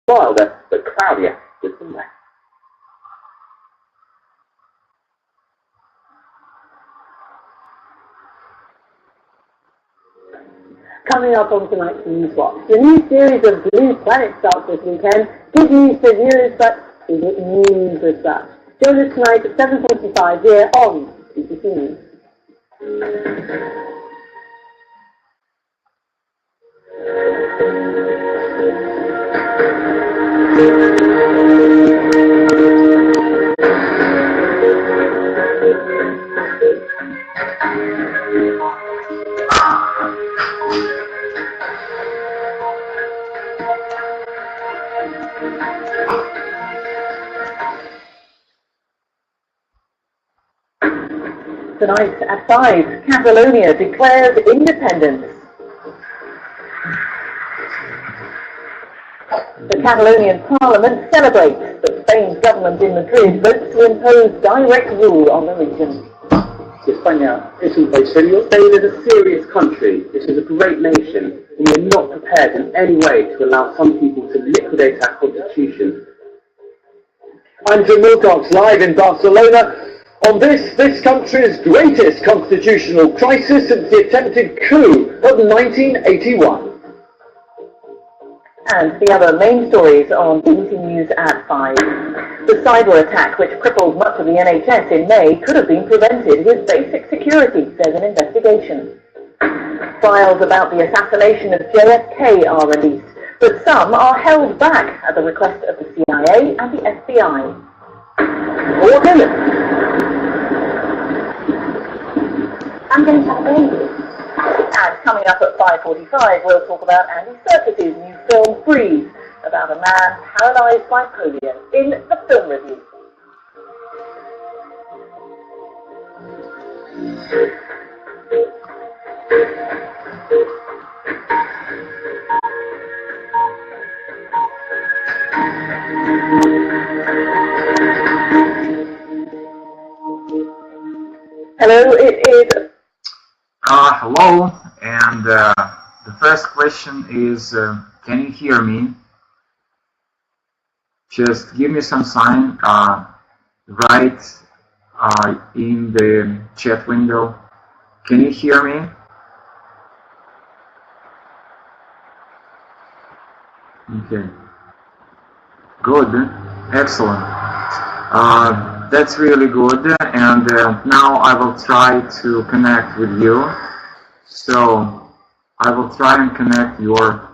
milder but cloudier with some rain. Coming up on tonight's News Watch, the new series of Blue Planet starts this weekend. Good news for viewers, but is it news as such? Join us tonight at 7:45 here on BBC News. Tonight at 5, Catalonia declares independence. The Catalonian Parliament celebrates, but Spain's government in Madrid votes to impose direct rule on the region. España es un país serio. Spain is a serious country. This is a great nation, and we are not prepared in any way to allow some people to liquidate our constitution. I'm Jim Wilcox, live in Barcelona on this country's greatest constitutional crisis since the attempted coup of 1981. And the other main stories on BBC News at 5. The cyber attack which crippled much of the NHS in May could have been prevented with basic security, says an investigation. Files about the assassination of JFK are released, but some are held back at the request of the CIA and the FBI. Or women. I'm going to have a baby. And coming up at 5:45, we'll talk about Andy Serkis's new film Freeze, about a man paralysed by polio, in the film review. Hello, it is... Hello, and the first question is, can you hear me? Just give me some sign, right in the chat window. Can you hear me? Okay. Good. Excellent. That's really good, and now I will try to connect with you. So I will try and connect your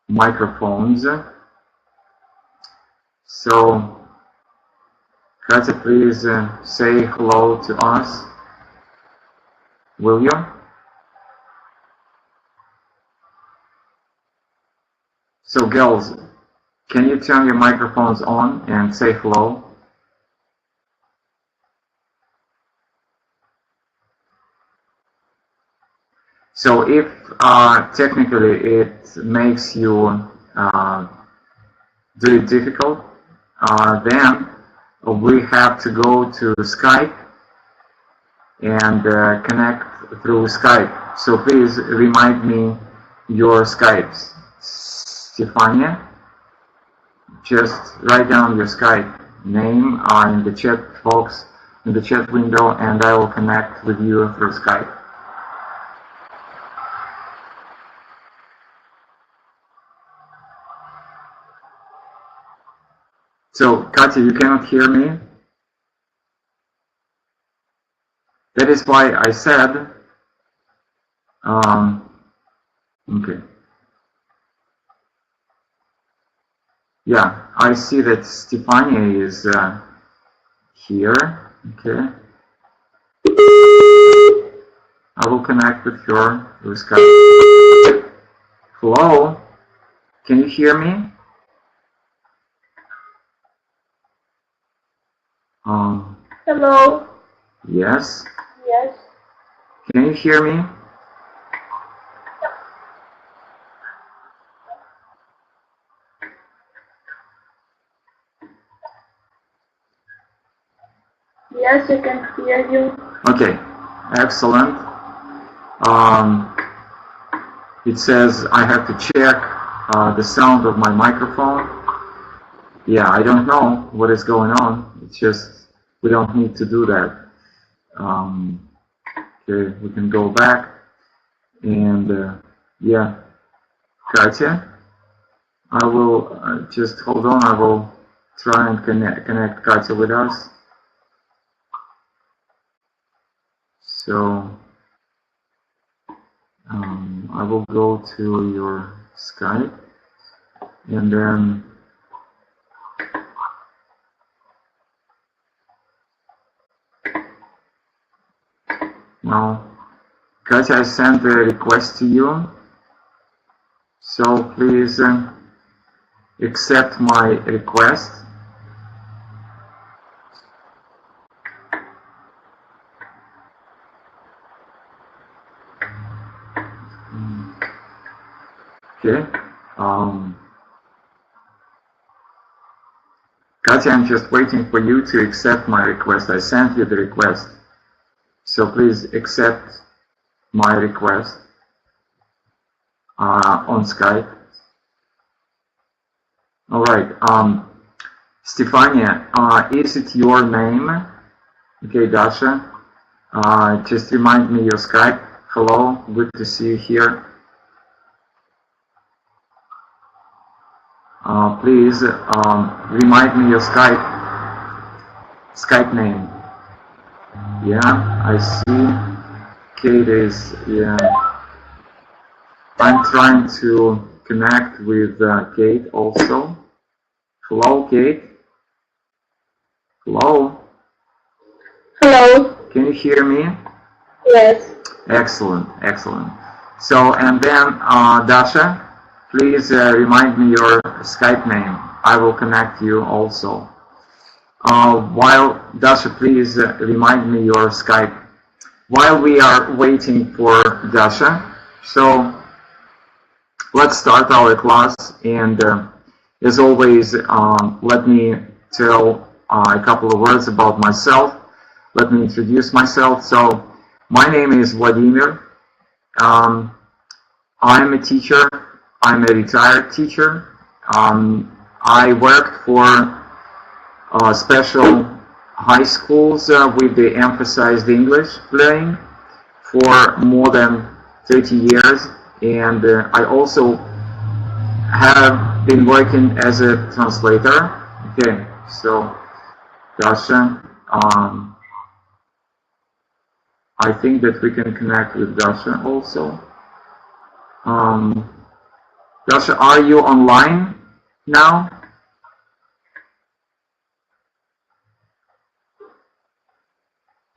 microphones. So Katya, please say hello to us, will you? So girls, can you turn your microphones on and say hello? So if technically it makes you do it difficult, then we have to go to Skype and connect through Skype. So please remind me your Skypes. Stefania, just write down your Skype name in the chat box, in the chat window, and I will connect with you through Skype. So, Katya, you cannot hear me? That is why I said, okay. Yeah, I see that Stefania is here, okay. I will connect with her through Skype. Hello, can you hear me? Hello. Yes. Yes. Can you hear me? Yes, I can hear you. Okay, excellent. It says I have to check the sound of my microphone. Yeah, I don't know what is going on. It's just we don't need to do that. Okay, we can go back and yeah, Katya, I will just hold on. I will try and connect Katya with us. So I will go to your Skype and then now, Katya, I sent a request to you, so please accept my request. Okay. Katya, I'm just waiting for you to accept my request. I sent you the request. So please accept my request on Skype. All right. Stefania, is it your name? Okay, Dasha. Just remind me your Skype. Hello, good to see you here. Please remind me your Skype name. Yeah, I see. Kate is, yeah. I'm trying to connect with Kate also. Hello, Kate. Hello. Hello. Can you hear me? Yes. Excellent, excellent. So, and then Dasha, please remind me your Skype name. I will connect you also. While Dasha, please remind me your Skype. While we are waiting for Dasha, so let's start our class. And as always, let me tell a couple of words about myself. Let me introduce myself. So, my name is Vladimir. I'm a teacher. I'm a retired teacher. I worked for special high schools with the emphasized English learning for more than 30 years, and I also have been working as a translator. Okay, so Dasha, I think that we can connect with Dasha also. Dasha, are you online now?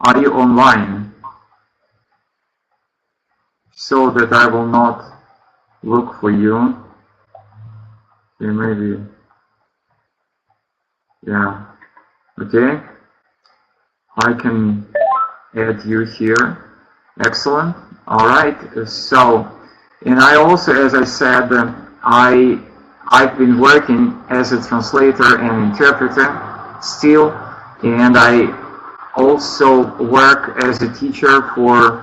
Are you online? So that I will not look for you. Okay, maybe. Yeah. Okay. I can add you here. Excellent. All right. So, and I also, as I said, I've been working as a translator and interpreter still, and I also work as a teacher for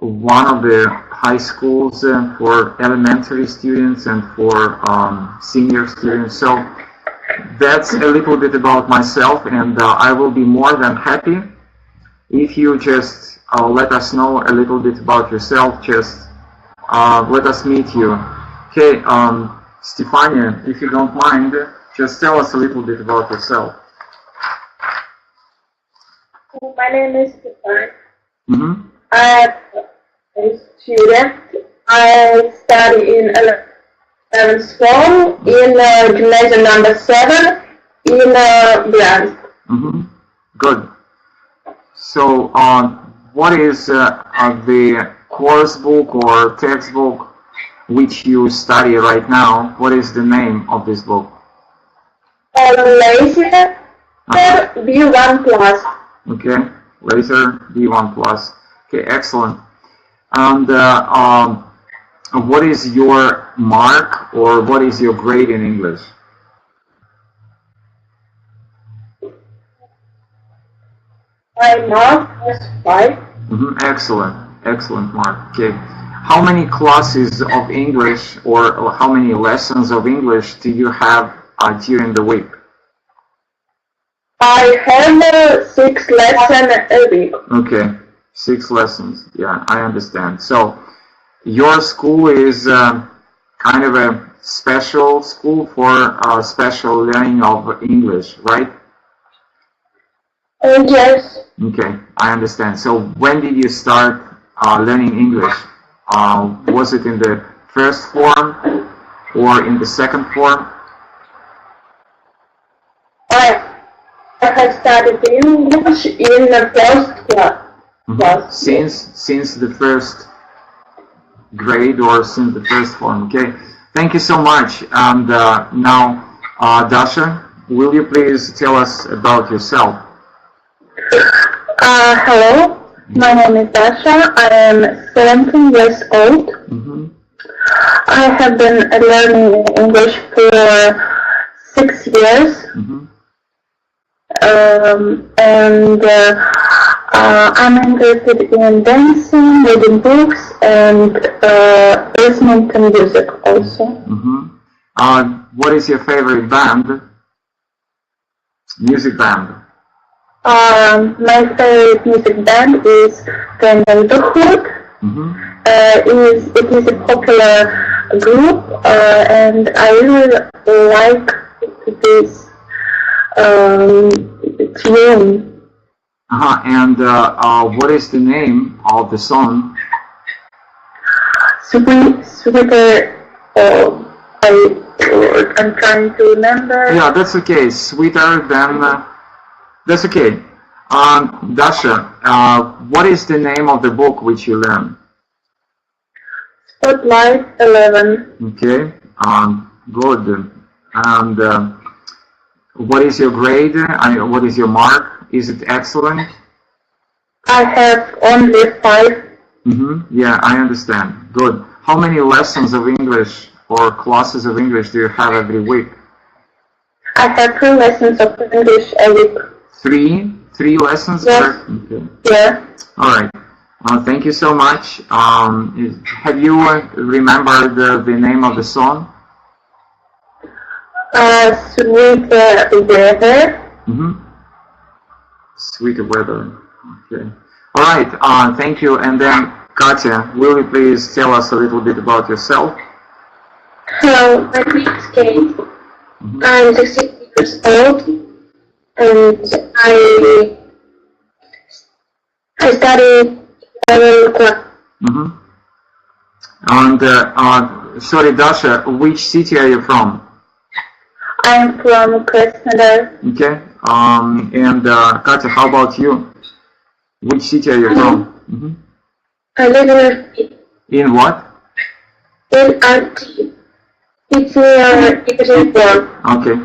one of the high schools for elementary students and for senior students. So that's a little bit about myself, and I will be more than happy if you just let us know a little bit about yourself. Just let us meet you. Okay, Stefania, if you don't mind, just tell us a little bit about yourself. My name is Stefan. Mm-hmm. I'm a student. I study in 11th form in gymnasium number 7 in Brand. Mm-hmm. Good. So, what is the course book or textbook which you study right now? What is the name of this book? Laser B1 Plus. Okay, Laser B1 Plus. Okay, excellent. And what is your mark or what is your grade in English? My mark is 5. Mm-hmm. Excellent, excellent mark. Okay, how many classes of English or how many lessons of English do you have during the week? I have 6 lessons a week. Okay, 6 lessons. Yeah, I understand. So your school is kind of a special school for special learning of English, right? Yes. Okay, I understand. So when did you start learning English? Was it in the first form or in the second form? I have studied English in the first class. Since the first grade or since the first form. Okay, thank you so much. And now, Dasha, will you please tell us about yourself? Hello, my name is Dasha. I am 17 years old. I have been learning English for 6 years. And I'm interested in dancing, reading books, and listening to music also. What is your favorite band? Music band? My favorite music band is the Neighborhood. It is a popular group, and I really like this tune. And what is the name of the song? Sweeter. I'm trying to remember. Yeah, that's okay. Sweeter than. That's okay. Dasha, what is the name of the book which you learn? Spotlight 11. Okay. Good. And what is your grade? What is your mark? Is it excellent? I have only 5. Yeah, I understand. Good. How many lessons of English or classes of English do you have every week? I have 3 lessons of English a week. 3 lessons? Yes. Okay. Yeah. All right. Thank you so much. Have you remembered the name of the song? Sweet weather. Sweet weather. Okay. All right. Thank you. And then, Katya, will you please tell us a little bit about yourself? Hello, my name is Kate. I'm 16 years old, and I study 11 class. And sorry, Dasha, which city are you from? I'm from Krasnodar. Okay. And Katya, how about you? Which city are you from? I live in RT. In what? In RT. It's near Ekaterinburg. Okay.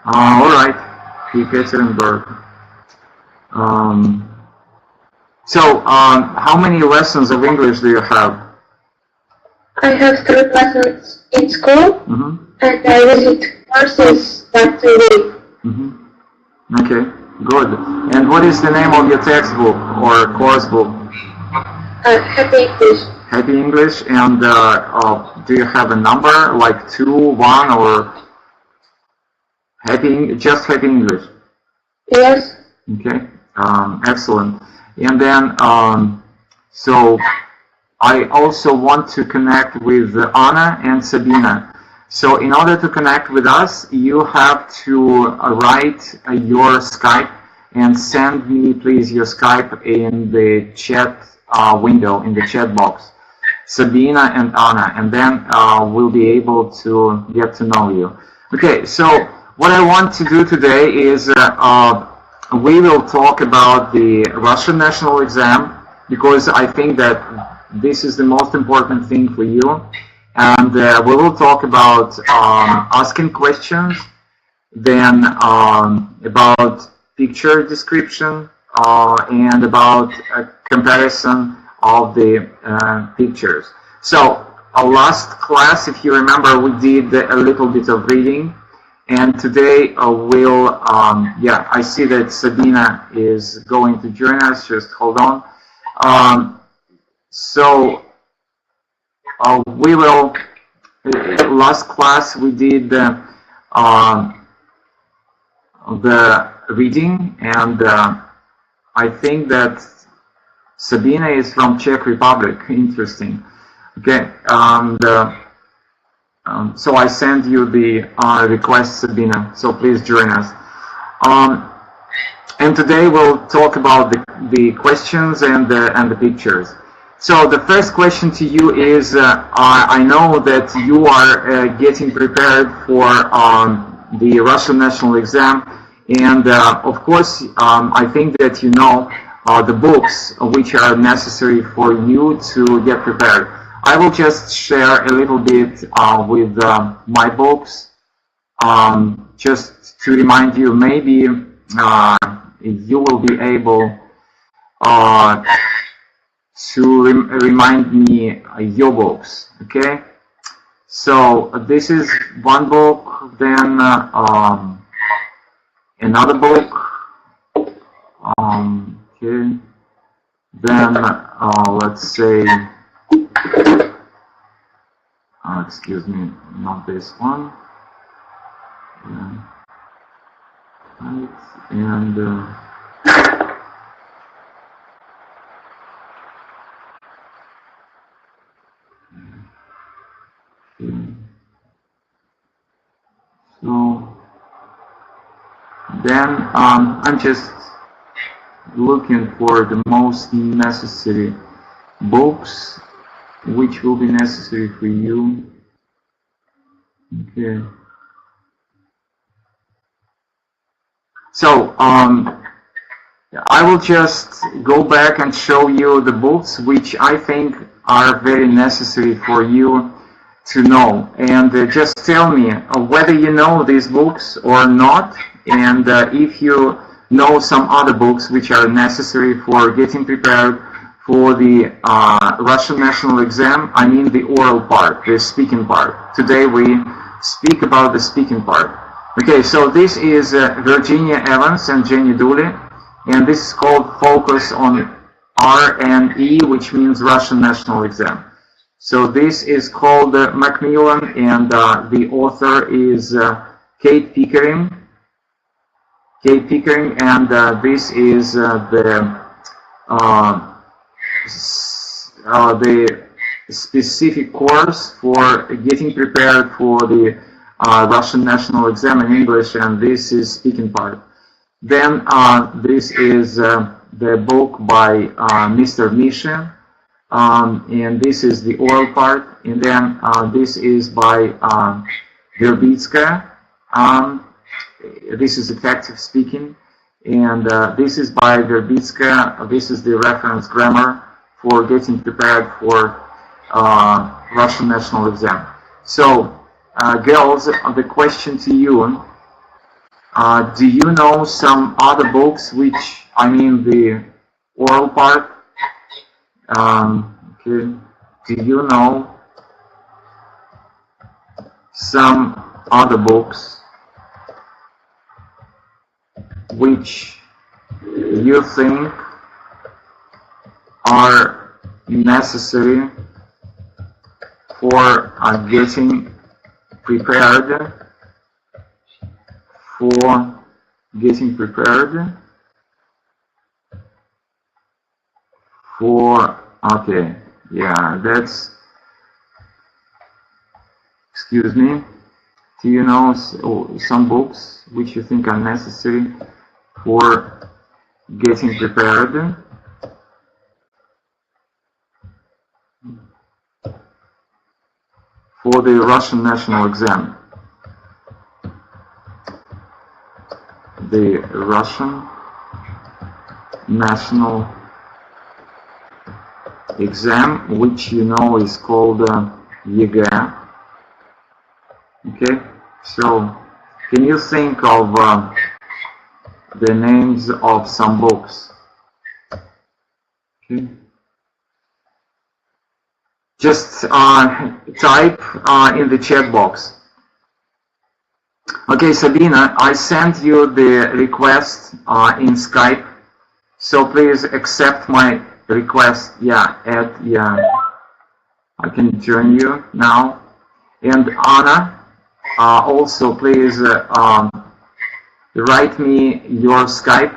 All right. Ekaterinburg. So, how many lessons of English do you have? I have 3 lessons in school, and I visit courses once a week. Okay, good. And what is the name of your textbook or course book? Happy English. Happy English. And do you have a number, like 2, 1, or just Happy English? Yes. Okay, excellent. And then, so I also want to connect with Anna and Sabina. So in order to connect with us, you have to write your Skype and send me, please, your Skype in the chat window, in the chat box. Sabina and Anna, and then we'll be able to get to know you. Okay, so what I want to do today is we will talk about the Russian national exam, because I think that this is the most important thing for you. And we will talk about asking questions, then about picture description, and about a comparison of the pictures. So our last class, if you remember, we did a little bit of reading, and today we'll, I see that Sabina is going to join us. Just hold on. So we will, last class we did the reading, and I think that Sabina is from Czech Republic. Interesting. Okay, and so I send you the request, Sabina, so please join us. And today we'll talk about the questions and the pictures. So the first question to you is, I know that you are getting prepared for the Russian national exam, and of course I think that you know the books which are necessary for you to get prepared. I will just share a little bit with my books, just to remind you, maybe you will be able to remind me your books. Okay, so this is one book, then another book, okay, then let's say, excuse me, not this one, yeah. Right. And so then I'm just looking for the most necessary books which will be necessary for you. Okay. So I will just go back and show you the books which I think are very necessary for you to know, and just tell me whether you know these books or not, and if you know some other books which are necessary for getting prepared for the Russian national exam. I mean the oral part, the speaking part. Today we speak about the speaking part. Okay, so this is Virginia Evans and Jenny Dooley, and this is called Focus on RNE, which means Russian National Exam. So this is called Macmillan, and the author is Kate Pickering. And this is the specific course for getting prepared for the Russian national exam in English, and this is speaking part. Then this is the book by Mr. Misha, and this is the oral part, and then this is by Verbitska. This is effective speaking, and this is by Verbitska. This is the reference grammar for getting prepared for Russian national exam. So, girls, the question to you, do you know some other books which, I mean the oral part, okay, do you know some other books which you think are necessary for getting prepared for, okay, yeah, that's, excuse me, do you know some books which you think are necessary for getting prepared for the Russian national exam? The Russian national exam, which you know is called ЕГЭ. Okay, so can you think of the names of some books? Okay. Just type in the chat box. Okay, Sabina, I sent you the request in Skype, so please accept my request. Yeah, I can join you now. And Anna, also please write me your Skype,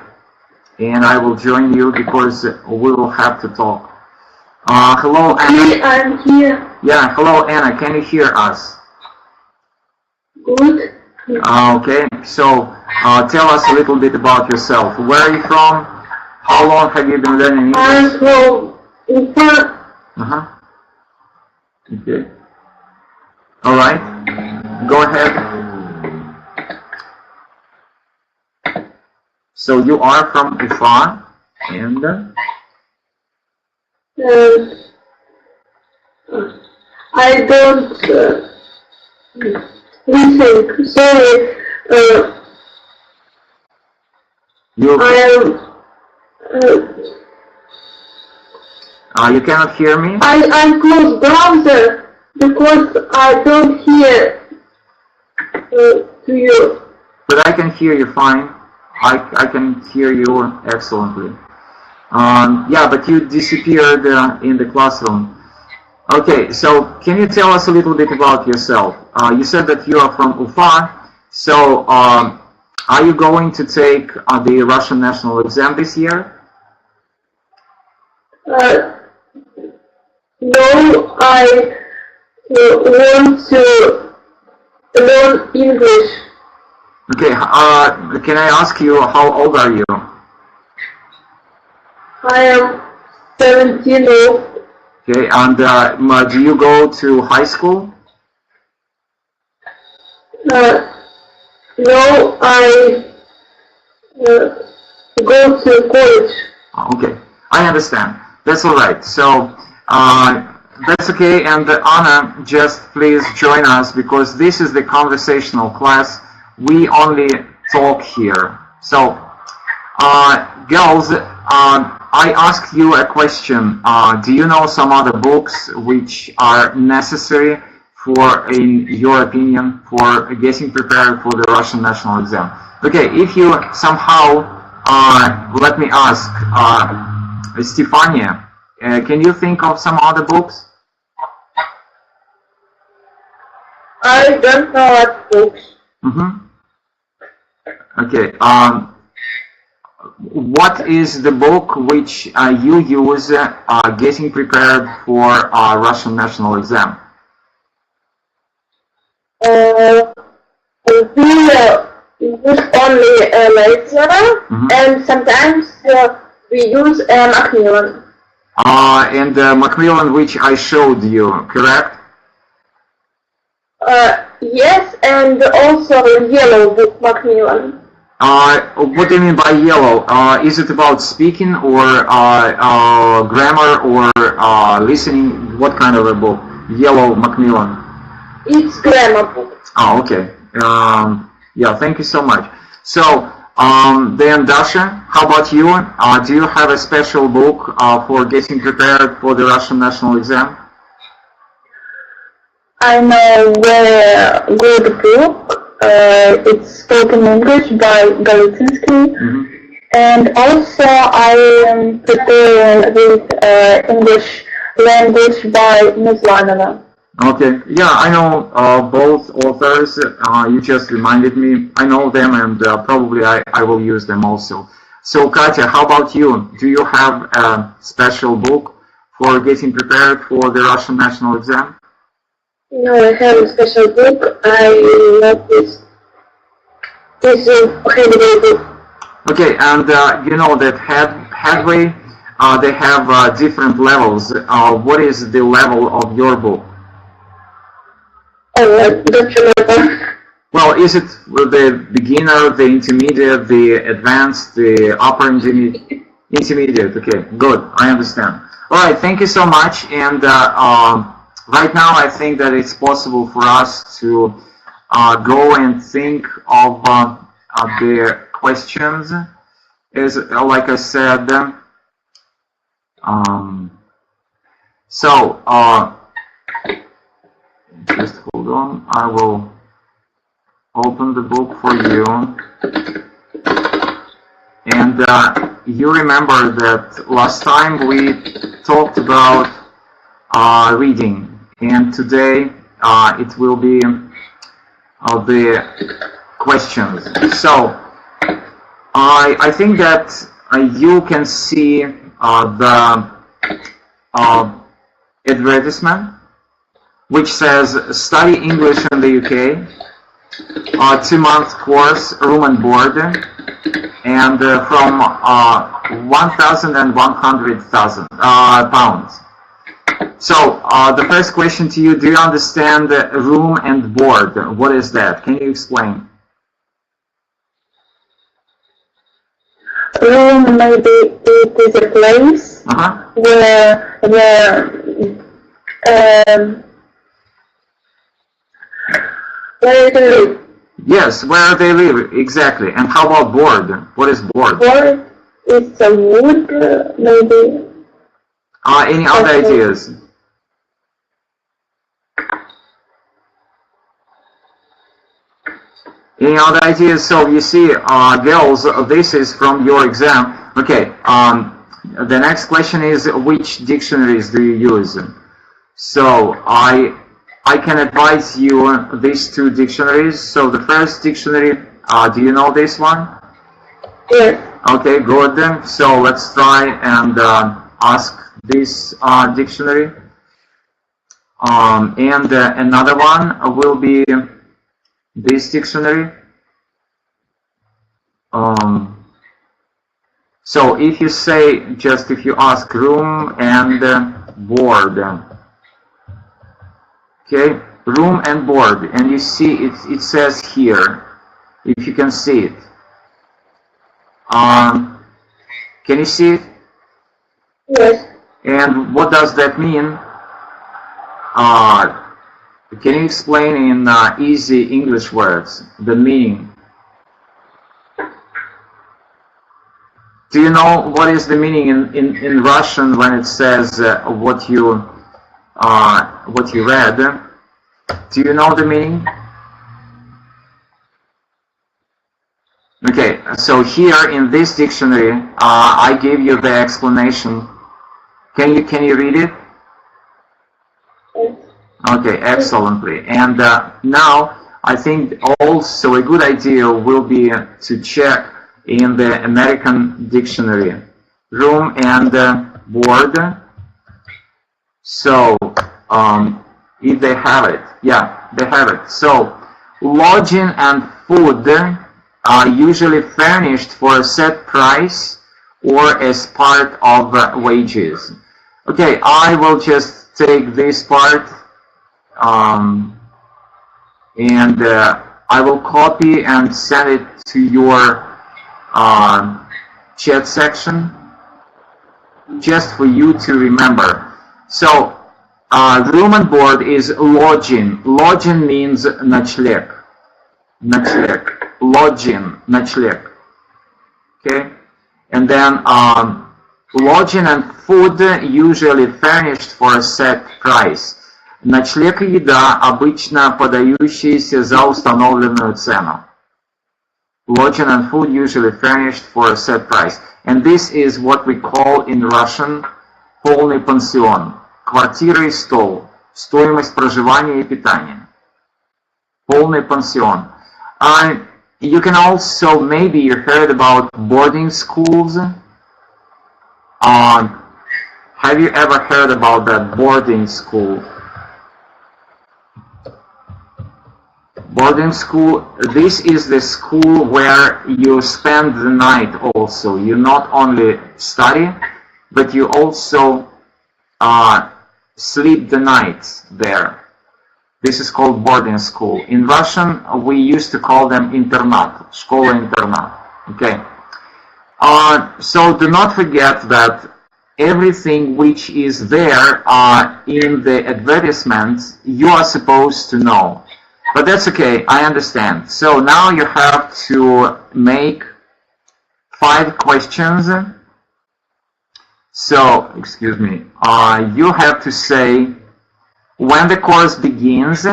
and I will join you because we will have to talk. Hello, Anna. I'm here. Yeah, hello, Anna. Can you hear us? Good. Okay, so tell us a little bit about yourself. Where are you from? How long have you been learning English? I'm from Urok. Okay. All right. Go ahead. So you are from Ufa, and I don't listen. Sorry. You cannot hear me? I close browser because I don't hear to you. But I can hear you fine. I can hear you excellently. Yeah, but you disappeared in the classroom. Okay, so can you tell us a little bit about yourself? You said that you are from Ufa. So are you going to take the Russian national exam this year? No, I want to learn English. Okay, can I ask you, how old are you? I am 17 old. Okay, and do you go to high school? No, I go to college. Okay, I understand. That's all right. So that's okay. And Anna, just please join us because this is the conversational class. We only talk here. So, girls, I asked you a question. Do you know some other books which are necessary for, in your opinion, for getting prepared for the Russian national exam? Okay, if you somehow, let me ask, Stefania, can you think of some other books? I don't know what books. Okay. What is the book which you use getting prepared for Russian national exam? We use only Vladimir, and sometimes we use Macmillan. And Macmillan, which I showed you, correct? Yes, and also yellow book Macmillan. What do you mean by yellow? Is it about speaking or grammar or listening? What kind of a book? Yellow Macmillan. It's grammar book. Oh, okay. Yeah, thank you so much. So, then Dasha, how about you? Do you have a special book for getting prepared for the Russian national exam? I know a very good book. It's spoken English by Galitinsky. And also I am preparing with English language by Nuzlanova. Okay, yeah, I know both authors. You just reminded me. I know them, and probably I will use them also. So, Katya, how about you? Do you have a special book for getting prepared for the Russian national exam? No, I have a special book. I love this. This is Headway book. Okay, and you know that Headway, they have different levels. What is the level of your book? Oh, don't remember. Well, is it the beginner, the intermediate, the advanced, the upper intermediate? Intermediate, okay, good, I understand. All right, thank you so much. And right now, I think that it's possible for us to go and think of the questions. Is like I said. Just hold on. I will open the book for you. And you remember that last time we talked about reading. and today it will be the questions. So I think that you can see the advertisement which says study English in the UK, 2-month course, room and board, and from 1,000 and 100,000 pounds. So the first question to you: do you understand room and board? What is that? Can you explain? Room, maybe it is a place where they live. Yes, where they live, exactly. And how about board? What is board? Board is a wood, maybe. Any other ideas? Any other ideas? So you see, girls, this is from your exam. Okay, the next question is, which dictionaries do you use? So I can advise you these two dictionaries. So the first dictionary, do you know this one? Yes. Okay, good. So let's try and ask this dictionary. And another one will be this dictionary. So if you say, just if you ask room and board, okay, room and board, and you see it says here, if you can see it. Can you see it? Yes. And what does that mean? Can you explain in easy English words the meaning? Do you know what is the meaning in Russian when it says what you read? Do you know the meaning? Okay, so here in this dictionary, I gave you the explanation. Can you read it? Okay, excellently. And now I think also a good idea will be to check in the American dictionary, room and board. So if they have it, yeah, they have it. So lodging and food are usually furnished for a set price or as part of wages. Okay, I will just take this part and I will copy and send it to your chat section just for you to remember. So room and board is lodging. Lodging means ночлег. Ночлег. Lodging. Ночлег. Okay? And then lodging and food usually furnished for a set price. Ночлег и еда обычно подающиеся за установленную цену. Lodging and food usually furnished for a set price. And this is what we call in Russian полный пансион. Квартира и стол. Стоимость проживания и питания. Полный пансион. You can also, maybe you heard about boarding schools. Have you ever heard about that boarding school? Boarding school, this is the school where you spend the night also. You not only study, but you also sleep the nights there. This is called boarding school. In Russian, we used to call them internat, школа-интернат. Okay. So do not forget that everything which is there in the advertisements, you are supposed to know. But that's okay, I understand. So now you have to make 5 questions. So, excuse me, you have to say when the course begins,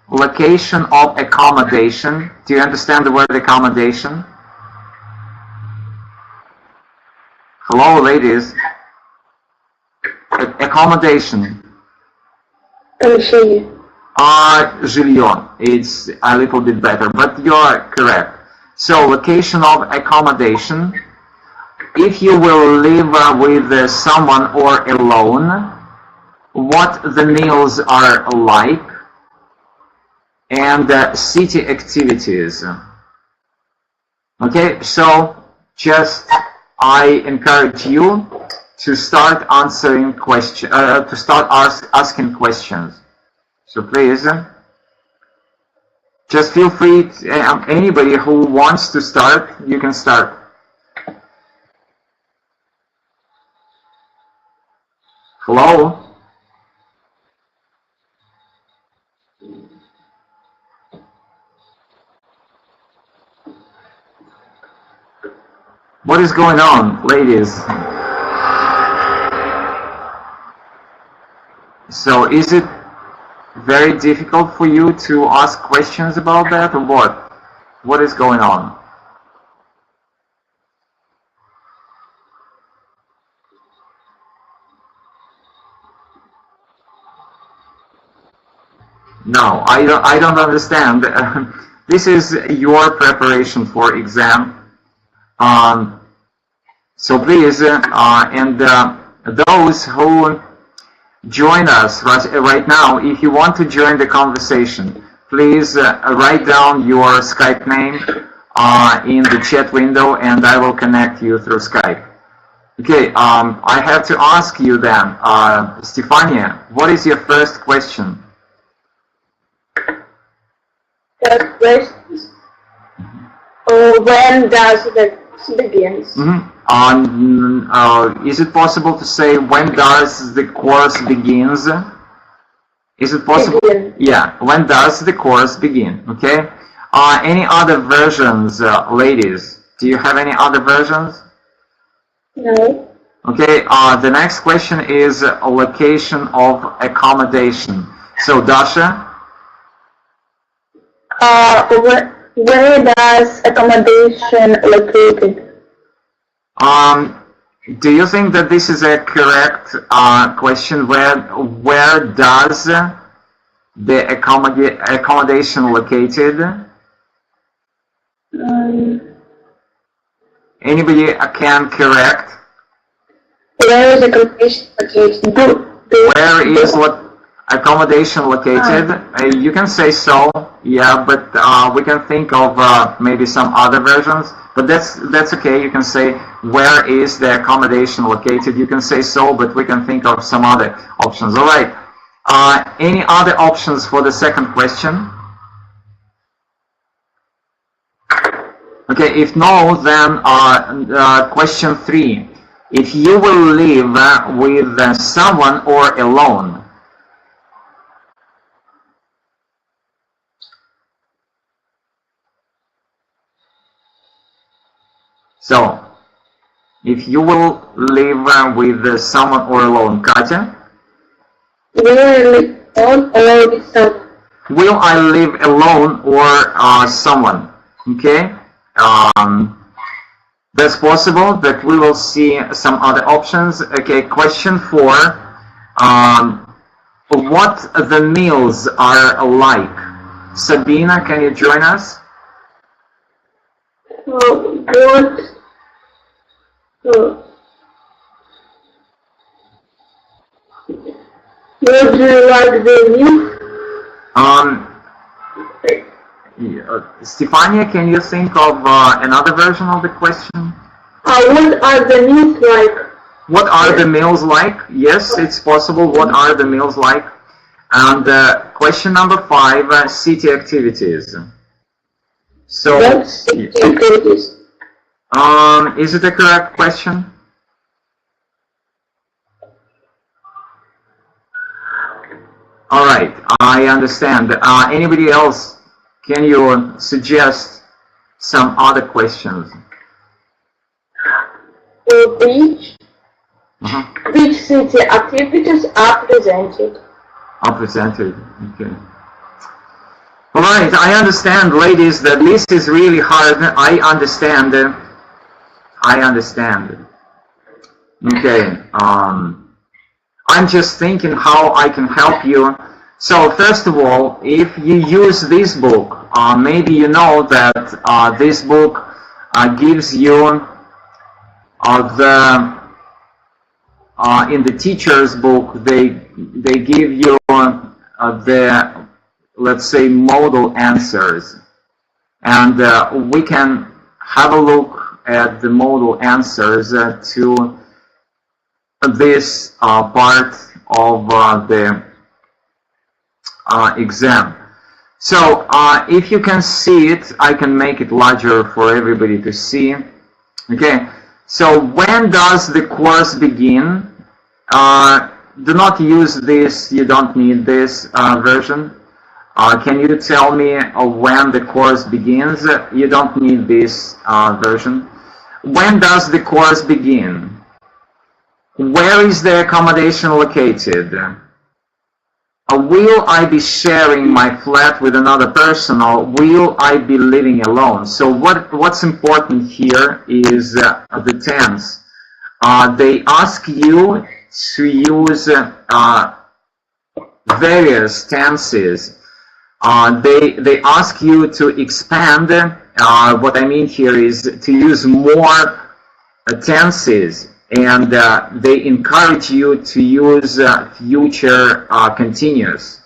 location of accommodation. Do you understand the word accommodation? Hello, ladies. Accommodation. Жилье. It's a little bit better, but you are correct. So, location of accommodation. If you will live with someone or alone, what the meals are like, and city activities. Okay, so just I encourage you to start answering questions, to start asking questions. So please, just feel free, anybody who wants to start, you can start. Hello? What is going on, ladies? So is it very difficult for you to ask questions about that, or what? What is going on? No, I don't understand. This is your preparation for exam. So please, those who join us right now, if you want to join the conversation, please write down your Skype name in the chat window, and I will connect you through Skype. Okay, I have to ask you then, Stefania, what is your first question? First question. When does the begins? Is it possible to say when does the course begins? Is it possible? Begin. Yeah, when does the course begin? Okay. Any other versions, ladies? Do you have any other versions? No. Okay. The next question is location of accommodation. So Dasha. Where does accommodation located? Do you think that this is a correct question? Where does the accommodation located? Anybody can correct? Where is accommodation located? Where is accommodation located? You can say so, yeah, but we can think of maybe some other versions. But that's okay. You can say where is the accommodation located. You can say so, but we can think of some other options. All right. Any other options for the second question? Okay. If no, then question 3. If you will live with someone or alone. So, if you will live with someone or alone, Katya? Will I live alone or with someone? Will I live alone or someone? Okay? That's possible, but we will see some other options. Okay, question 4. What the meals are like? Sabina, can you join us? What do you like the news? Stefania, can you think of another version of the question? What are the news like? What are the meals like? Yes, it's possible. What are the meals like? And question number 5, city activities. So, What's city activities? Is it a correct question? All right, I understand. Anybody else? Can you suggest some other questions? Which city activities are presented? Are presented. Okay. All right, I understand, ladies, that this is really hard. I understand. Okay. I'm just thinking how I can help you So first of all, if you use this book, maybe you know that this book gives you in the teacher's book, they give you the, let's say, model answers. And we can have a look at the model answers to this part of the exam. So if you can see it, I can make it larger for everybody to see. Okay, so when does the course begin? Do not use this, you don't need this version. Can you tell me when the course begins? You don't need this version. When does the course begin? Where is the accommodation located? Will I be sharing my flat with another person, or will I be living alone? So what's important here is the tense. They ask you to use various tenses. They ask you to expand. What I mean here is to use more tenses, and they encourage you to use future continuous.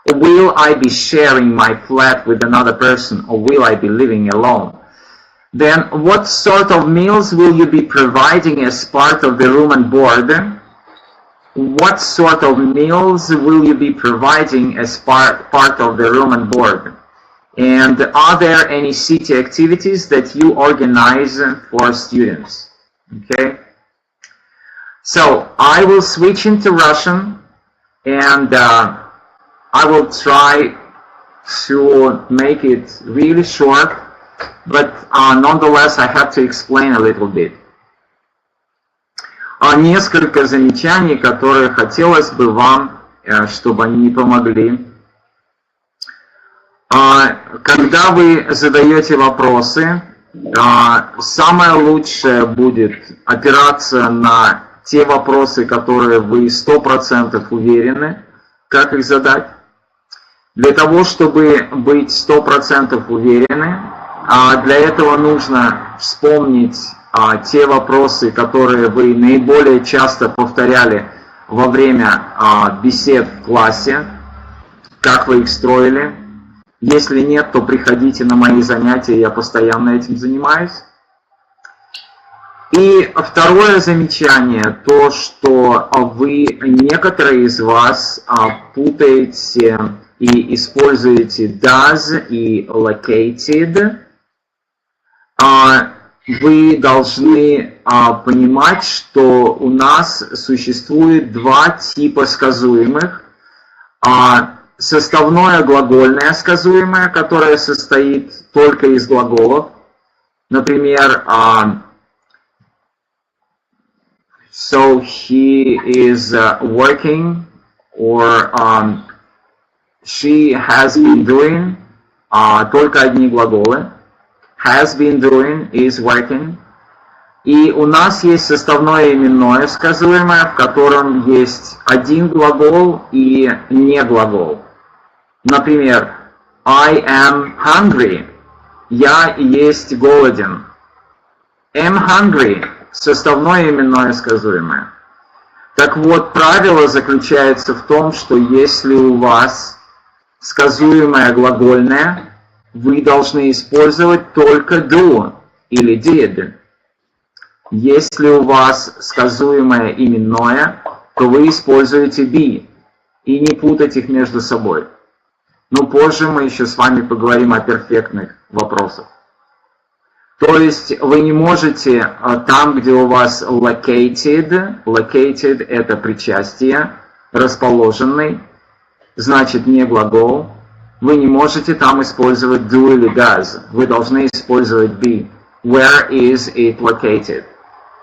Will I be sharing my flat with another person, or will I be living alone? Then what sort of meals will you be providing as part of the room and board? What sort of meals will you be providing as part of the room and board? And are there any city activities that you organize for students? Okay. So I will switch into Russian, and I will try to make it really short, but nonetheless I have to explain a little bit. Несколько замечаний, которые хотелось бы вам, чтобы они помогли. Когда вы задаете вопросы, самое лучшее будет опираться на те вопросы, которые вы 100% уверены, как их задать. Для того, чтобы быть 100% уверены, для этого нужно вспомнить те вопросы, которые вы наиболее часто повторяли во время бесед в классе, как вы их строили. Если нет, то приходите на мои занятия, я постоянно этим занимаюсь. И второе замечание, то, что вы, некоторые из вас, путаете и используете does и located. Вы должны понимать, что у нас существует два типа сказуемых. Составное глагольное сказуемое, которое состоит только из глаголов. Например, so he is working, or she has been doing, только одни глаголы. Has been doing, is working. И у нас есть составное именное сказуемое, в котором есть один глагол и не глагол. Например, I am hungry. Я есть голоден. Am hungry. Составное именное сказуемое. Так вот, правило заключается в том, что если у вас сказуемое глагольное, вы должны использовать только do или did. Если у вас сказуемое именное, то вы используете be. И не путать их между собой. Но позже мы еще с вами поговорим о перфектных вопросах. То есть вы не можете там, где у вас located, located это причастие, расположенный, значит не глагол, вы не можете там использовать do или does. Вы должны использовать be. Where is it located?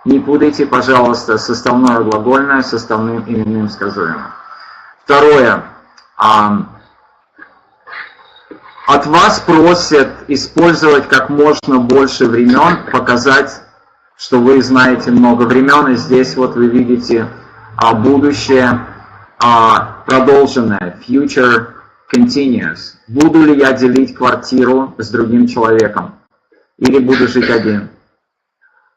Не путайте, пожалуйста, составное глагольное с составным именным сказуемым. Второе. От вас просят использовать как можно больше времен, показать, что вы знаете много времен. И здесь вот вы видите будущее продолженное, future continuous. Буду ли я делить квартиру с другим человеком? Или буду жить один?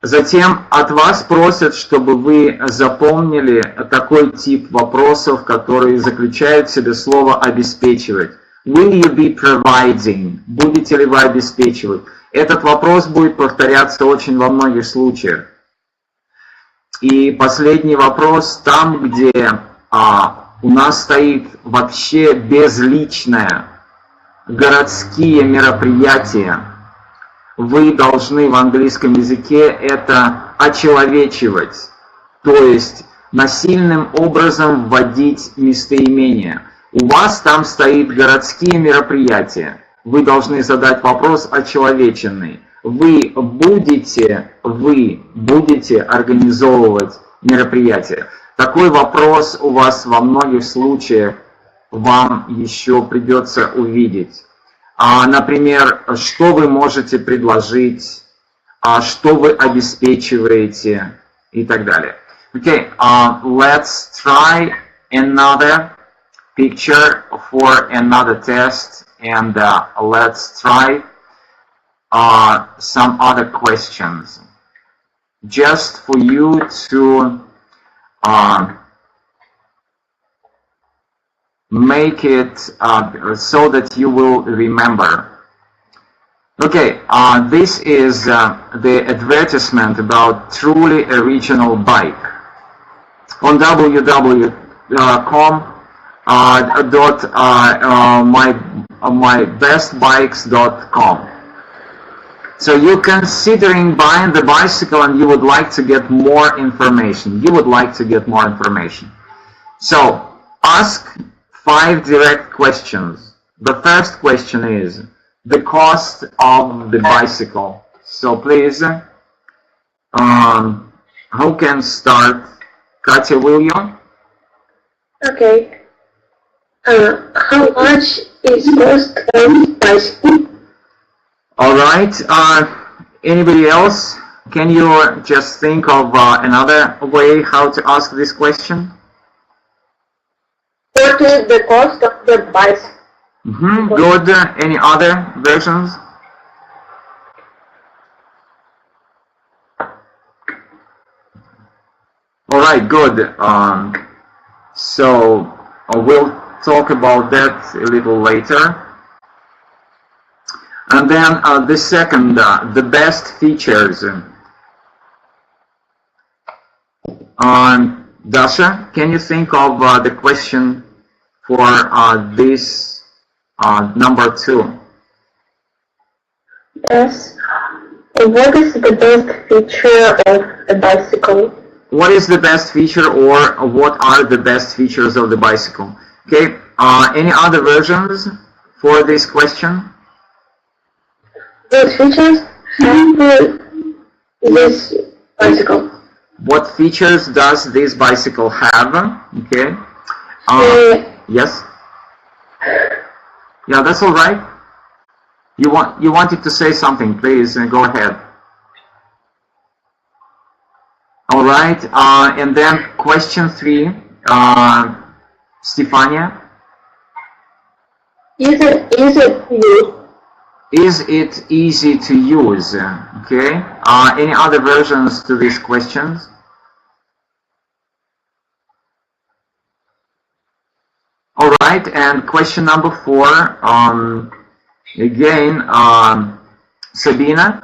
Затем от вас просят, чтобы вы запомнили такой тип вопросов, который заключает в себе слово «обеспечивать». Will you be providing? Будете ли вы обеспечивать? Этот вопрос будет повторяться очень во многих случаях. И последний вопрос, там, где у нас стоит вообще безличное, городские мероприятия, вы должны в английском языке это очеловечивать, то есть насильным образом вводить местоимение. У вас там стоит городские мероприятия. Вы должны задать вопрос очеловеченный. Вы будете организовывать мероприятия. Такой вопрос у вас во многих случаях вам еще придется увидеть. Например, что вы можете предложить, что вы обеспечиваете и так далее. Okay, let's try another picture for another test, and let's try some other questions, just for you to make it so that you will remember. Okay, this is the advertisement about truly original bike on www.com mybestbikes.com. So you're considering buying the bicycle and you would like to get more information. So ask 5 direct questions. The first question is the cost of the bicycle. So please, who can start? Katya, will you? Okay. How much is cost of bicycle? All right. Anybody else? Can you just think of another way how to ask this question? What is the cost of the bicycle? Good. Any other versions? All right. Good. So we'll talk about that a little later. And then the second, the best features. Dasha, can you think of the question for this number 2? Yes. What is the best feature of a bicycle? What is the best feature, or what are the best features of the bicycle? Okay. Any other versions for this question? What features have this bicycle? What features does this bicycle have? Okay. Yes. Yeah, that's all right. You wanted to say something, please, go ahead. All right. And then question 3, Stefania. Is it easy to use? Okay. Any other versions to these questions? All right. And question number 4. Again, Sabina.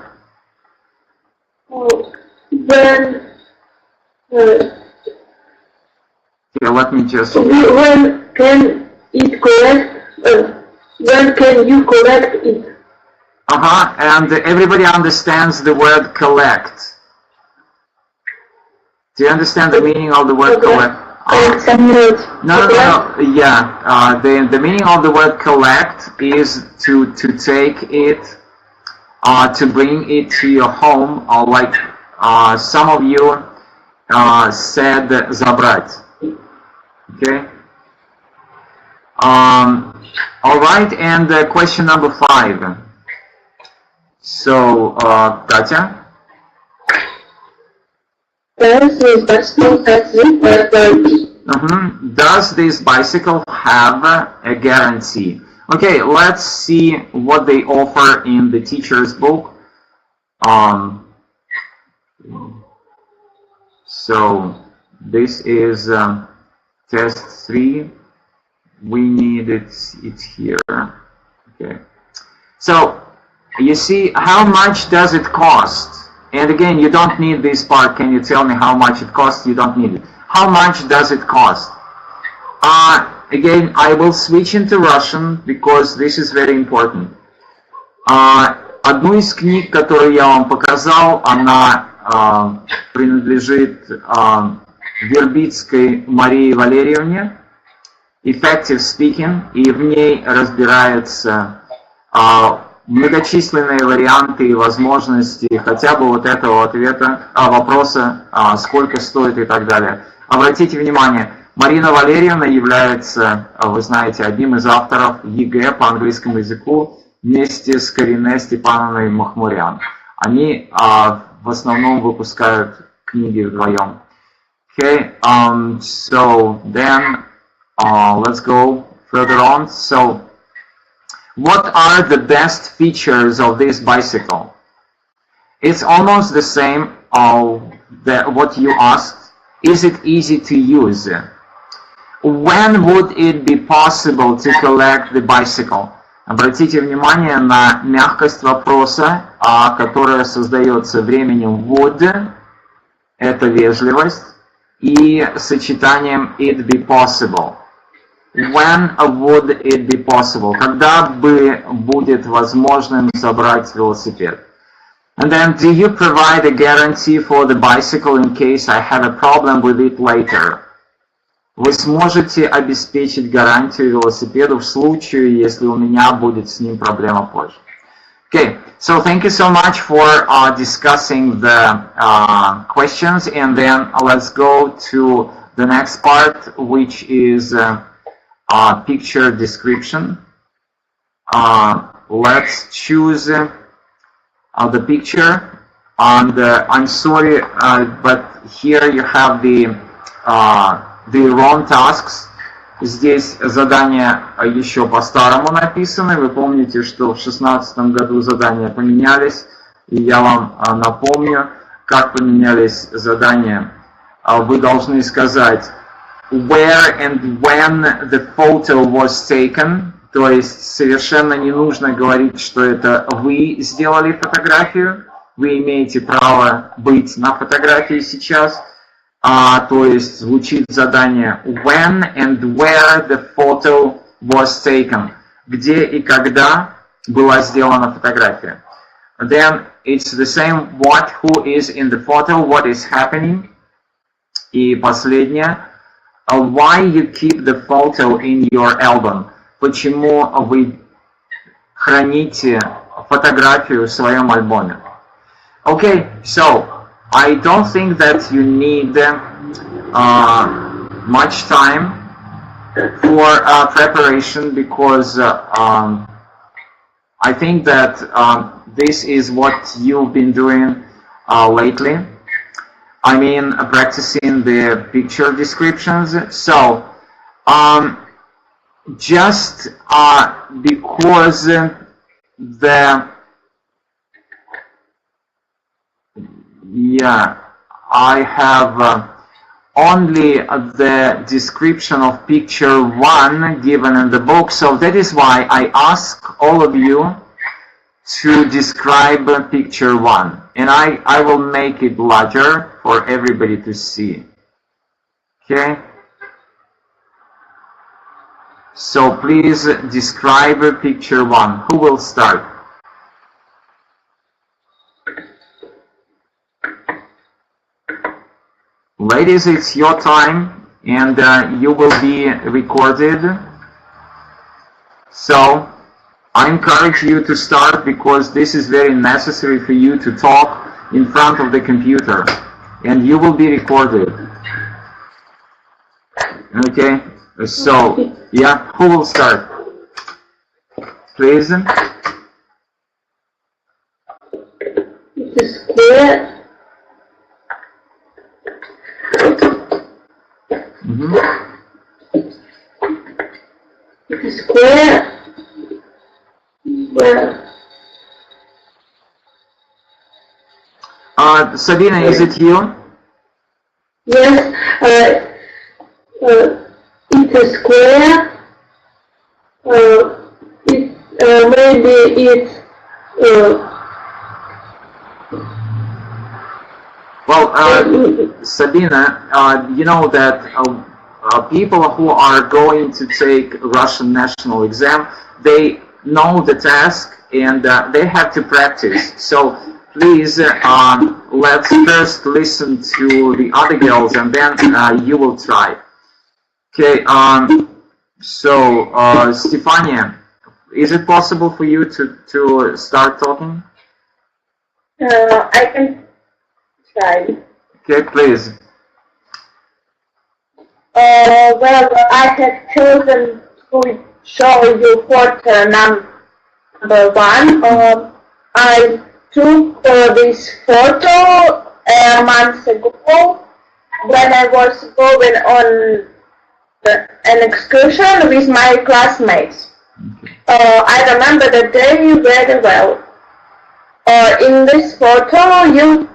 When let me just. When can it collect? When can you collect it? And everybody understands the word collect. Do you understand the meaning of the word collect? No. Yeah. The meaning of the word collect is to take it, to bring it to your home, or like some of you said забрать. Okay. All right. And question number 5. So, Katya? Does this bicycle have zip or Does this bicycle have a guarantee? Okay, let's see what they offer in the teacher's book. So this is test 3. We need it here. Okay. So you see, how much does it cost? And again, you don't need this part. Can you tell me how much it costs? You don't need it. How much does it cost? Again, I will switch into Russian because this is very important. Одну из книг, которую я вам показал, она принадлежит Вербицкой Марии Валерьевне, Effective Speaking, и в ней разбираются многочисленные варианты и возможности хотя бы вот этого ответа, вопроса, сколько стоит и так далее. Обратите внимание, Марина Валерьевна является, вы знаете, одним из авторов ЕГЭ по английскому языку вместе с Карине Степановной Махмурян. Они в основном выпускают книги вдвоем. Okay, so then let's go further on. So, what are the best features of this bicycle? It's almost the same what you asked. Is it easy to use? When would it be possible to collect the bicycle? Обратите внимание на мягкость вопроса, которая создается временем would, это вежливость, и сочетанием it be possible. When would it be possible? Когда бы будет возможным забрать велосипед? And then, do you provide a guarantee for the bicycle in case I have a problem with it later? Вы сможете обеспечить гарантию велосипеду в случае, если у меня будет с ним проблема позже. Okay, so thank you so much for discussing the questions, and then let's go to the next part, which is picture description. Let's choose the picture, and I'm sorry, but here you have the wrong tasks. Здесь задания еще по-старому написаны. Вы помните, что в 2016 году задания поменялись. И я вам напомню, как поменялись задания. Вы должны сказать where and when the photo was taken. То есть совершенно не нужно говорить, что это вы сделали фотографию. Вы имеете право быть на фотографии сейчас. То есть звучит задание when and where the photo was taken. Где и когда была сделана фотография. Then it's the same what, who is in the photo, what is happening. И последнее. Why you keep the photo in your album. Почему вы храните фотографию в своем альбоме. Okay, so I don't think that you need much time for preparation because I think that this is what you've been doing lately. I mean, practicing the picture descriptions. So, just because I have only the description of picture 1 given in the book, so that is why I ask all of you to describe picture 1, and I will make it larger for everybody to see. Okay? So please describe picture 1. Who will start? Ladies, it's your time, and you will be recorded. So I encourage you to start because this is very necessary for you to talk in front of the computer, and you will be recorded. Okay, so yeah, who will start? Please. This is clear. Square. Sabina, is it you? Yes, it's a square. Maybe it's. Well, Sabina, you know that people who are going to take Russian national exam, they know the task and they have to practice. So please, let's first listen to the other girls and then you will try. Okay, so Stefania, is it possible for you to start talking? I can try. Okay, please. Well, I have chosen to show you photo number 1. I took this photo a month ago when I was going on an excursion with my classmates. I remember the day very well. In this photo, you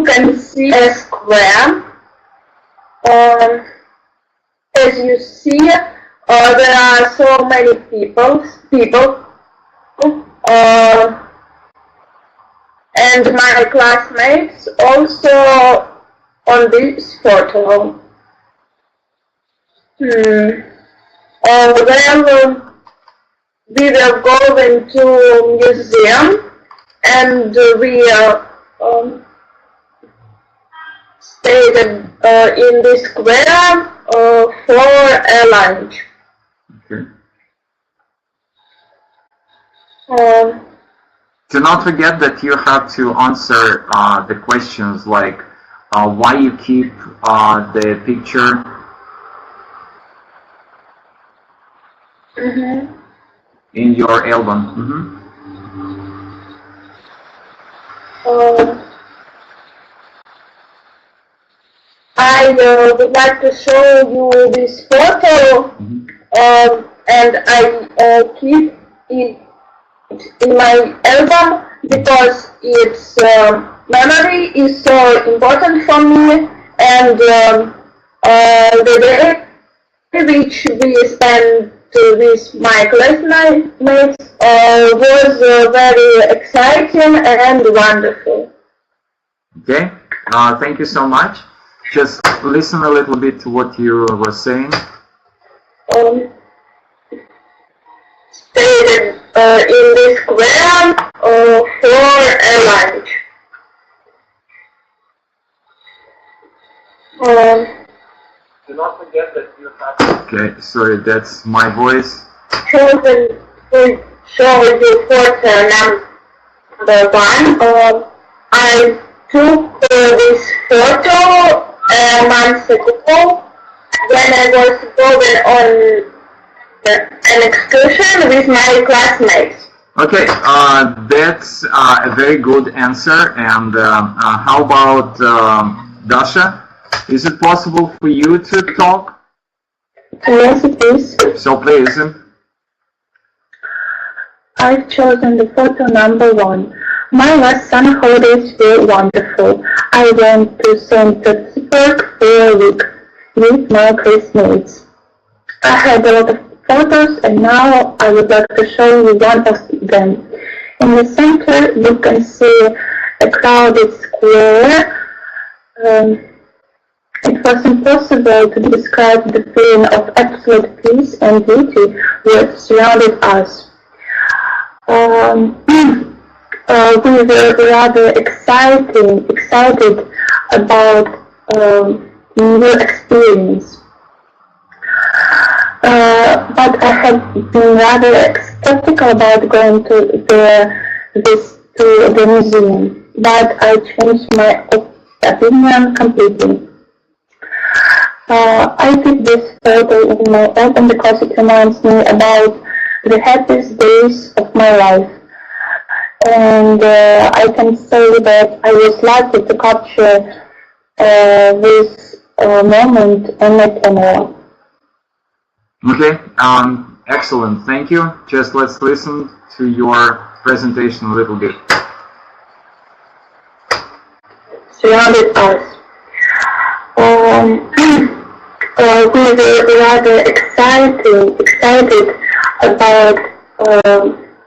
can see a square. As you see, there are so many people, and my classmates also on this photo. Well, we were going to museum and we stayed in this square for a lunch. Okay. Do not forget that you have to answer the questions like why you keep the picture. In your album. I would like to show you this photo, and I keep it in my album because its memory is so important for me, and the day which we spent with my classmates was very exciting and wonderful. Okay, thank you so much. Just listen a little bit to what you were saying. Stayed in this square for a lunch. Do not forget that you have... Okay, sorry, that's my voice. Chosen to show you photo number 1. I took this photo a month ago when I was going on an excursion with my classmates. Okay, that's a very good answer. And how about Dasha? Is it possible for you to talk? Yes, it is. So please. I've chosen the photo number 1. My last summer holidays were wonderful. I went to St. Petersburg for a week with my classmates. I had a lot of photos and now I would like to show you one of them. In the center you can see a crowded square. It was impossible to describe the feeling of absolute peace and beauty that surrounded us. We were rather excited about new experience. But I have been rather skeptical about going to the museum. But I changed my opinion completely. I picked this photo in my album because it reminds me about the happiest days of my life. And I can say that I was lucky to capture this moment on my camera. Okay, excellent, thank you. Just let's listen to your presentation a little bit. Surrounded us. We were rather excited about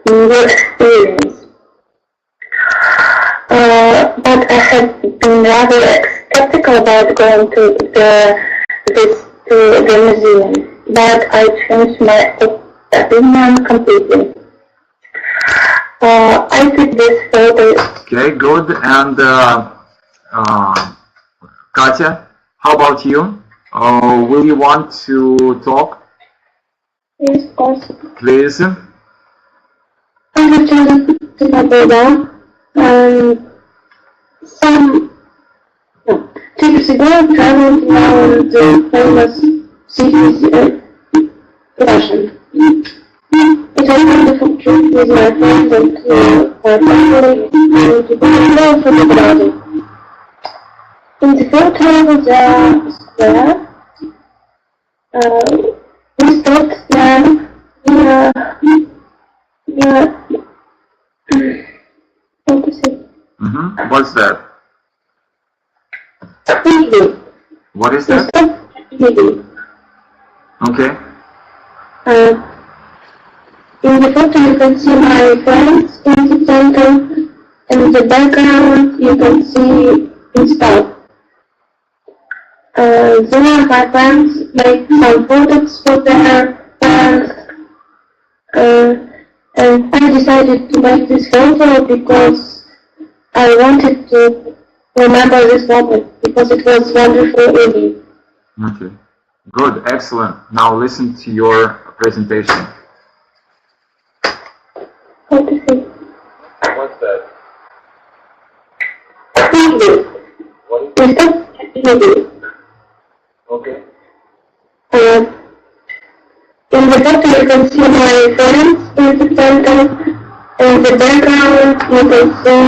new experience. But I had been rather skeptical about going to the museum. But I changed my opinion completely. I took this photo. Okay, good. And Katya, how about you? Will you want to talk? Yes, of course. Please. I have chosen to my brother. Some 2 years ago, I traveled around the famous cities Russian. It was a wonderful trip with my friends and my family and to go for the garden. In the photo was a square. We stopped there. What to say? What's that? What is that? Okay. In the photo you can see my friends in the center, and in the background you can see installed. There my friends make some photos for their friends, and I decided to make this photo because I wanted to remember this moment because it was wonderful really. Okay, good, excellent. Now listen to your presentation. What to say? What's that? What is Is that Okay. in the photo you can see my friends in the center, and in the background you can see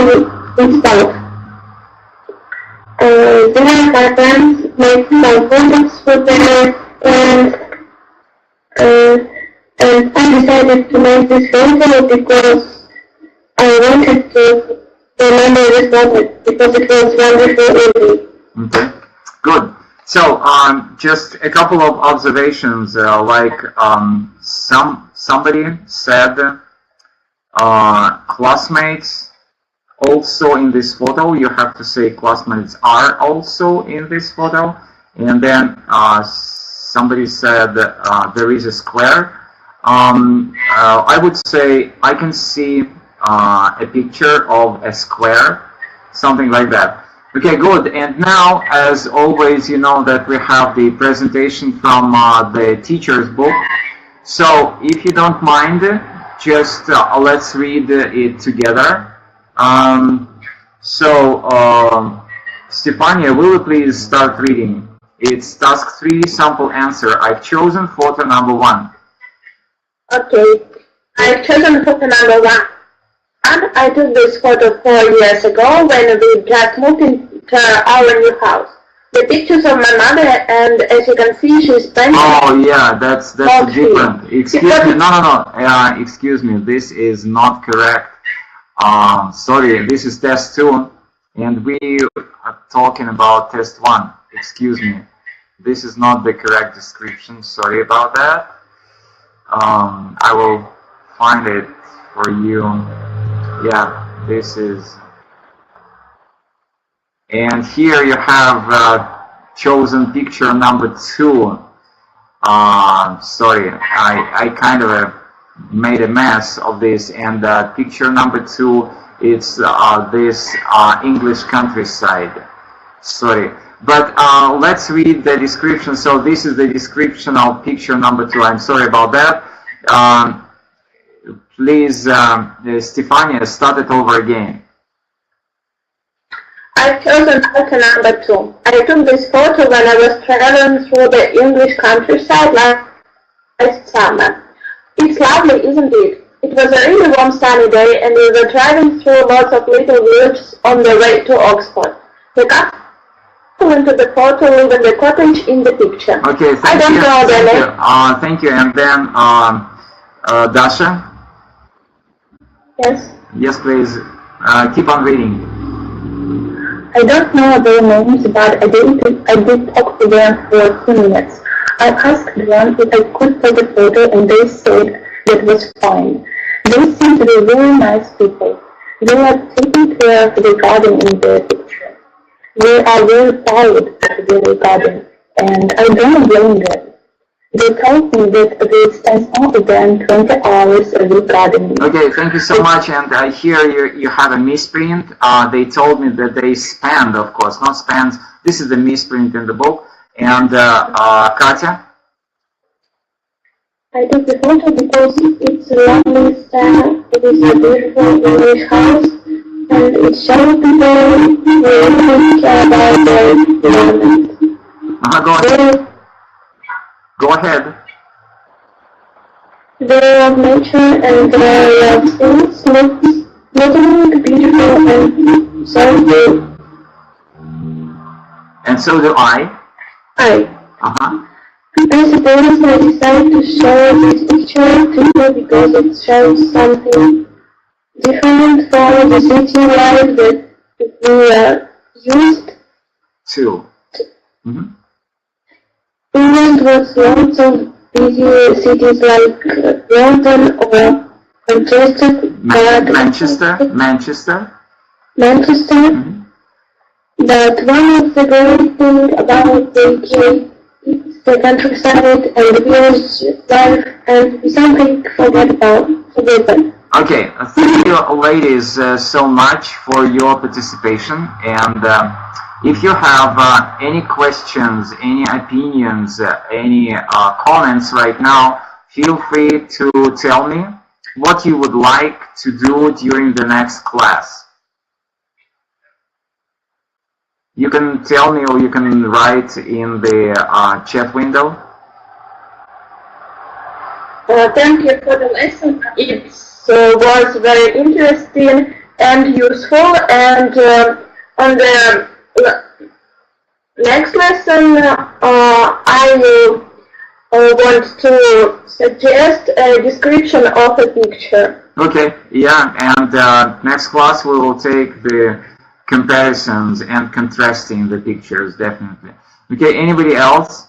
installed. There my friends make some photos for their friends, and I decided to make this photo because I wanted to remember this moment because it was wonderful really. Okay, good. So, just a couple of observations, somebody said, classmates also in this photo. You have to say classmates are also in this photo. And then somebody said there is a square. I would say I can see a picture of a square, something like that. Okay, good. And now, as always, you know that we have the presentation from the teacher's book. So, if you don't mind, just let's read it together. Stefania, will you please start reading? It's task 3, sample answer. I've chosen photo number 1. Okay, I've chosen photo number 1. I took this photo 4 years ago when we just moved into our new house. The pictures of my mother, and as you can see, she's painting. Oh yeah, that's different. Excuse me, no. Excuse me, this is not correct. Sorry, this is test 2, and we are talking about test 1. Excuse me, this is not the correct description. Sorry about that. I will find it for you. Yeah, this is, and here you have chosen picture number 2. Sorry, I kind of made a mess of this, and picture number 2, it's this English countryside. Sorry, but let's read the description. So this is the description of picture number 2. I'm sorry about that. Please, Stefania, start it over again. I've chosen photo number 2. I took this photo when I was traveling through the English countryside last summer. It's lovely, isn't it? It was a really warm sunny day, and we were driving through lots of little villages on the way to Oxford. into the photo, live in the cottage in the picture. Okay, thank I don't you. know the name. Thank you. And then Dasha. Yes. Yes, please. Keep on reading. I don't know their names, but I did talk to them for a few minutes. I asked them if I could take a photo, and they said that was fine. They seem to be very nice people. They are taking care of the garden in their picture. They are very proud of their garden, and I don't blame them. They told me that they spend more than 20 hours a week gardening. Okay, thank you so much. And I hear you have a misprint. They told me that they spend, of course, not spends. This is the misprint in the book. And Katya? I took the photo because it's a lovely style. It is a beautiful English house, and it shows people who really care about their environment. Go ahead. They love nature and they love things, looking beautiful and so good. And so do I. I suppose I decided to show this picture to you because it shows something different from the city life that we are used to. England was lots of busy cities like London or Manchester. Manchester. But one of the great things about the UK is the countryside and the village life, and something forgettable. Okay, thank you ladies so much for your participation, and if you have any questions, any opinions, any comments right now, feel free to tell me what you would like to do during the next class. You can tell me, or you can write in the chat window. Thank you for the lesson. It was very interesting and useful, and on the next lesson I want to suggest a description of a picture. Okay, yeah, and next class we will take the comparisons and contrasting the pictures, definitely. Okay, anybody else?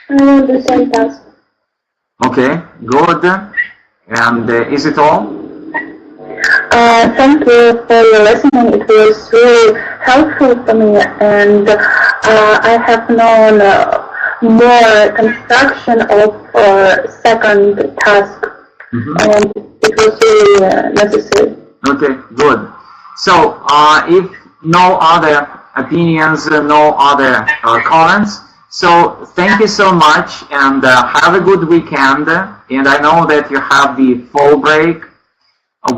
I want the same task. Okay, good. And is it all? Thank you for your listening. It was really helpful for me, and I have known more construction of second task, and it was really necessary. Okay, good. So, if no other opinions, no other comments, so thank you so much, and have a good weekend. And I know that you have the fall break,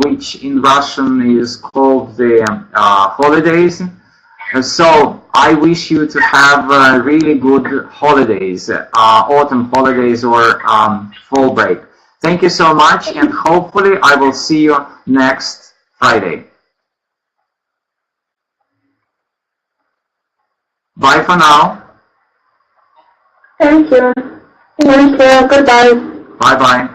which in Russian is called the holidays. So I wish you to have really good holidays, autumn holidays or fall break. Thank you so much, and hopefully I will see you next Friday. Bye for now. Thank you. Thank you. Goodbye. Bye-bye.